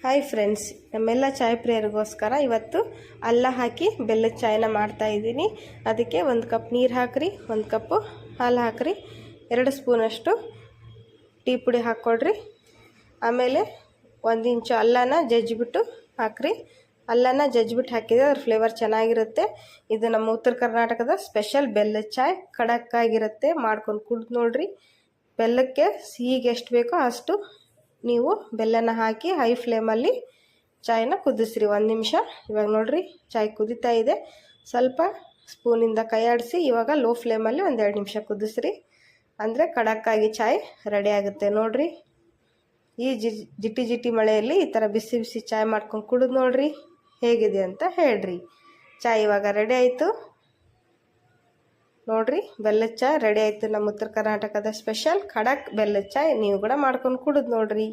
Hi friends, ನಮ್ಮೆಲ್ಲ ಚಾಯ್ ಪ್ರಿಯರಿಗೋಸ್ಕರ ಇವತ್ತು ಅಲ್ಲ ಹಾಕಿ ಬೆಲ್ಲದ ಚಾಯ್ನ ಮಾಡ್ತಾಯಿದ್ದೀನಿ. ಅದಕ್ಕೆ 1 ಕಪ್ ನೀರು ಹಾಕ್ರಿ, 1 ಕಪ್ಪು ಹಾಲು ಹಾಕ್ರಿ, 2 ಸ್ಪೂನಷ್ಟು ಟೀ ಪುಡಿ ಹಾಕ್ಕೊಳ್ರಿ. ಆಮೇಲೆ 1 ಇಂಚು ಅಲ್ಲನ ಜಜ್ಜಿಬಿಟ್ಟು ಹಾಕ್ರಿ. ಅಲ್ಲನ ಜಜ್ಜಿಬಿಟ್ಟು ಹಾಕಿದರೆ ಅದ್ರ ಫ್ಲೇವರ್ ಚೆನ್ನಾಗಿರುತ್ತೆ. ಇದು ನಮ್ಮ ಉತ್ತರ ಕರ್ನಾಟಕದ ಸ್ಪೆಷಲ್ ಬೆಲ್ಲದ ಚಾಯ್. ಖಡಕ್ಕಾಗಿರುತ್ತೆ, ಮಾಡ್ಕೊಂಡು ಕುಡ್ದು ನೋಡ್ರಿ. ಬೆಲ್ಲಕ್ಕೆ ಸಿಹಿಗೆ ಎಷ್ಟು ಬೇಕೋ ಅಷ್ಟು ನೀವು ಬೆಲ್ಲನ ಹಾಕಿ ಹೈ ಫ್ಲೇಮಲ್ಲಿ ಚಾಯ್ನ ಕುದಿಸ್ರಿ 1 ನಿಮಿಷ. ಇವಾಗ ನೋಡಿರಿ, ಚಾಯ್ ಕುದೀತಾ ಇದೆ. ಸ್ವಲ್ಪ ಸ್ಪೂನಿಂದ ಕೈ ಆಡಿಸಿ ಇವಾಗ ಲೋ ಫ್ಲೇಮಲ್ಲಿ 1-2 ನಿಮಿಷ ಕುದಿಸ್ರಿ. ಅಂದರೆ ಖಡಕ್ಕಾಗಿ ಚಾಯ್ ರೆಡಿ ಆಗುತ್ತೆ ನೋಡಿರಿ. ಈ ಜಿಟಿ ಜಿಟಿ ಮಳೆಯಲ್ಲಿ ಈ ಥರ ಬಿಸಿ ಬಿಸಿ ಚಾಯ್ ಮಾಡ್ಕೊಂಡು ಕುಡಿದು ನೋಡಿರಿ, ಹೇಗಿದೆ ಅಂತ ಹೇಳ್ರಿ. ಚಾಯ್ ಇವಾಗ ರೆಡಿ ಆಯಿತು ನೋಡಿರಿ. ಬೆಲ್ಲದ ಚಾಯ್ ರೆಡಿ ಆಯಿತು. ನಮ್ಮ ಉತ್ತರ ಕರ್ನಾಟಕದ ಸ್ಪೆಷಲ್ ಖಡಕ್ ಬೆಲ್ಲದ ಚಾಯ್. ನೀವು ಕೂಡ ಮಾಡ್ಕೊಂಡು ಕುಡಿದು ನೋಡಿರಿ.